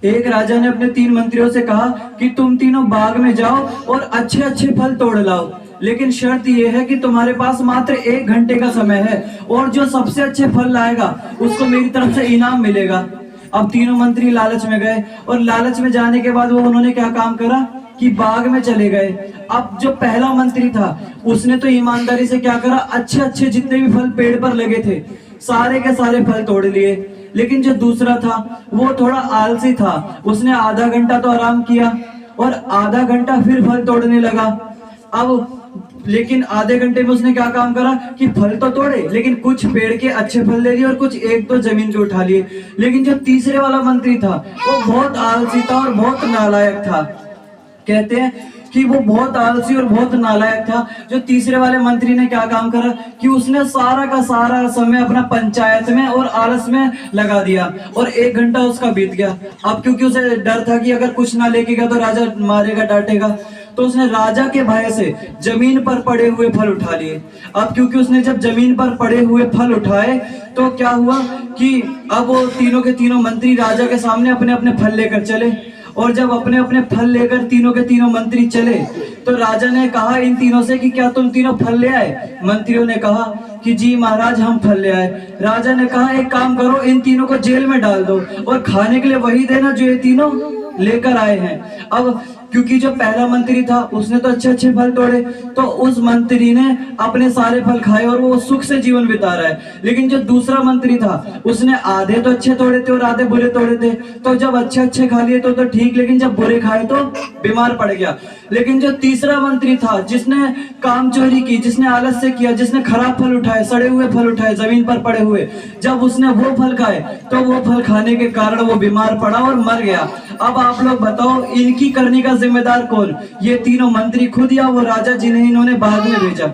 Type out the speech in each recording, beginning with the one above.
एक राजा ने अपने 3 मंत्रियों से कहा कि तुम तीनों बाग में जाओ और अच्छे अच्छे फल तोड़ लाओ, लेकिन शर्त यह है कि तुम्हारे पास मात्र 1 घंटे का समय है और जो सबसे अच्छे फल लाएगा उसको मेरी तरफ से इनाम मिलेगा। अब तीनों मंत्री लालच में गए और लालच में जाने के बाद उन्होंने क्या काम करा कि बाग में चले गए। अब जो पहला मंत्री था उसने तो ईमानदारी से क्या करा, अच्छे अच्छे जितने भी फल पेड़ पर लगे थे सारे के सारे फल तोड़ लिए। लेकिन जो दूसरा था वो थोड़ा आलसी था, उसने आधा घंटा तो आराम किया और आधा घंटा फिर फल तोड़ने लगा। अब लेकिन आधे घंटे में उसने क्या काम करा कि फल तो तोड़े लेकिन कुछ पेड़ के अच्छे फल ले लिए और कुछ एक दो जमीन के उठा लिए। लेकिन जो तीसरे वाला मंत्री था वो बहुत आलसी था और बहुत नालायक था। कहते हैं कि वो बहुत आलसी और बहुत नालायक था। जो तीसरे वाले मंत्री ने क्या काम करा कि उसने सारा का सारा समय अपना पंचायत में और आलस में लगा दिया और 1 घंटा उसका बीत गया। अब क्योंकि उसे डर था कि अगर कुछ ना लेके गया तो राजा मारेगा डांटेगा, तो उसने राजा के भय से जमीन पर पड़े हुए फल उठा लिए। अब क्योंकि उसने जब जमीन पर पड़े हुए फल उठाए तो क्या हुआ कि अब वो तीनों के तीनों मंत्री राजा के सामने अपने अपने फल लेकर चले और जब अपने अपने फल लेकर तीनों के तीनों मंत्री चले तो राजा ने कहा इन तीनों से कि क्या तुम तीनों फल ले आए? मंत्रियों ने कहा कि जी महाराज हम फल ले आए। राजा ने कहा एक काम करो, इन तीनों को जेल में डाल दो और खाने के लिए वही देना जो ये तीनों लेकर आए हैं। अब क्योंकि जो पहला मंत्री था उसने तो अच्छे अच्छे फल तोड़े तो उस मंत्री ने अपने सारे फल खाए और वो सुख से जीवन बिता रहा है। लेकिन जो दूसरा मंत्री था उसने आधे तो अच्छे तोड़े थे और आधे बुरे तोड़े थे। तो जब अच्छे अच्छे खा लिए तो ठीक, लेकिन जब बुरे खाए तो बीमार पड़ गया। लेकिन जो तीसरा मंत्री था जिसने काम चोरी की, जिसने आलस से किया, जिसने खराब फल उठाए, सड़े हुए फल उठाए जमीन पर पड़े हुए, जब उसने वो फल खाए तो वो फल खाने के कारण वो बीमार पड़ा और मर गया। अब आप लोग बताओ इनकी करनी का जिम्मेदार कौन? ये तीनों मंत्री खुद या वो राजा जिन्हें इन्होंने बाग में भेजा?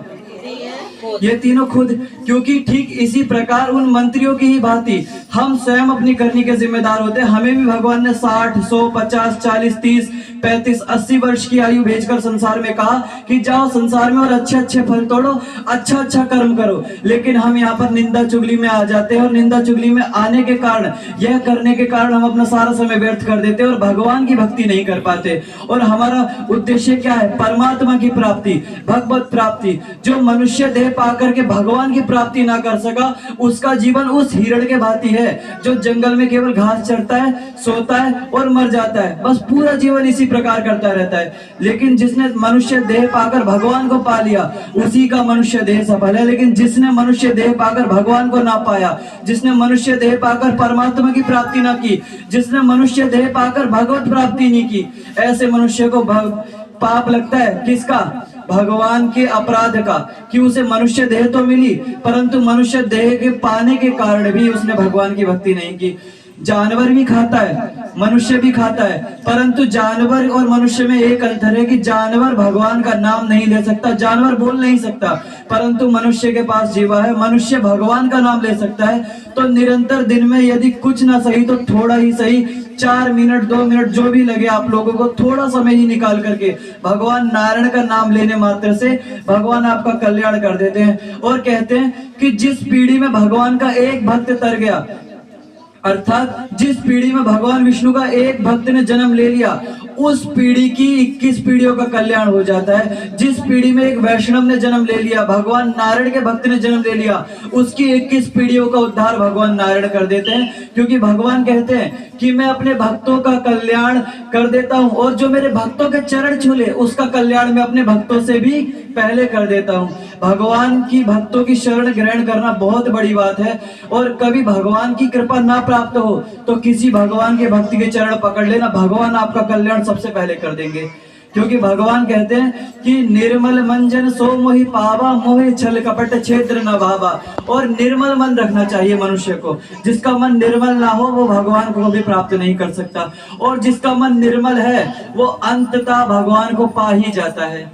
ये तीनों खुद। क्योंकि ठीक इसी प्रकार उन मंत्रियों की ही भांति हम स्वयं अपनी करनी के जिम्मेदार होते हैं। हमें भी भगवान ने 60, 100, 50, 40, 30, 35, 80 वर्ष की आयु भेजकर संसार में कहा कि जाओ संसार में और अच्छे अच्छे फल तोड़ो, अच्छा अच्छा कर्म करो। लेकिन हम यहाँ पर निंदा चुगली में आ जाते हैं और निंदा चुगली में आने के कारण, यह करने के कारण हम अपना सारा समय व्यर्थ कर देते हैं और भगवान की भक्ति नहीं कर पाते। और हमारा उद्देश्य क्या है? परमात्मा की प्राप्ति, भगवत प्राप्ति। जो मनुष्य देह पाकर के भगवान की प्राप्ति ना कर सका उसका जीवन उस हिरण के भांति है जो जंगल में केवल घास चरता है, सोता है और मर जाता है, बस पूरा जीवन इसी प्रकार करता रहता है। लेकिन जिसने मनुष्य देह पाकर भगवान को पा लिया उसी का मनुष्य देह सफल है। लेकिन जिसने मनुष्य देह पाकर भगवान को ना पाया, जिसने मनुष्य देह पाकर परमात्मा की प्राप्ति ना की, जिसने मनुष्य देह पाकर भगवत प्राप्ति नहीं की, ऐसे मनुष्य को पाप लगता है। किसका? भगवान के अपराध का, कि उसे मनुष्य देह तो मिली परंतु मनुष्य देह के पाने के कारण भी उसने भगवान की भक्ति नहीं की। जानवर भी खाता है, मनुष्य भी खाता है, परंतु जानवर और मनुष्य में एक अंतर है कि जानवर भगवान का नाम नहीं ले सकता, जानवर बोल नहीं सकता, परंतु मनुष्य के पास जीवा है, मनुष्य भगवान का नाम ले सकता है। तो निरंतर दिन में यदि कुछ ना सही तो थोड़ा ही सही, 4 मिनट 2 मिनट जो भी लगे आप लोगों को, थोड़ा समय ही निकाल करके भगवान नारायण का नाम लेने मात्र से भगवान आपका कल्याण कर देते हैं। और कहते हैं कि जिस पीढ़ी में भगवान का एक भक्त तर गया, अर्थात जिस पीढ़ी में भगवान विष्णु का एक भक्त ने जन्म ले लिया उस पीढ़ी की 21 पीढ़ियों का कल्याण हो जाता है। जिस पीढ़ी में एक वैष्णव ने जन्म ले लिया, भगवान नारायण के भक्त ने जन्म ले लिया, उसकी 21 पीढ़ियों का उद्धार भगवान नारायण कर देते हैं। क्योंकि भगवान कहते हैं कि मैं अपने भक्तों का कल्याण कर देता हूं और जो मेरे भक्तों के चरण छू ले उसका कल्याण मैं अपने भक्तों से भी पहले कर देता हूं। भगवान की भक्तों की शरण ग्रहण करना बहुत बड़ी बात है। और कभी भगवान की कृपा ना प्राप्त हो तो किसी भगवान के भक्ति के चरण पकड़ लेना, भगवान आपका कल्याण सबसे पहले कर देंगे। क्योंकि भगवान कहते हैं कि निर्मल मन जन सो मोहि पावा, मोहि छल कपट छेद्र न भावा। और निर्मल मन रखना चाहिए मनुष्य को। जिसका मन निर्मल ना हो वो भगवान को भी प्राप्त नहीं कर सकता, और जिसका मन निर्मल है वो अंततः भगवान को पा ही जाता है।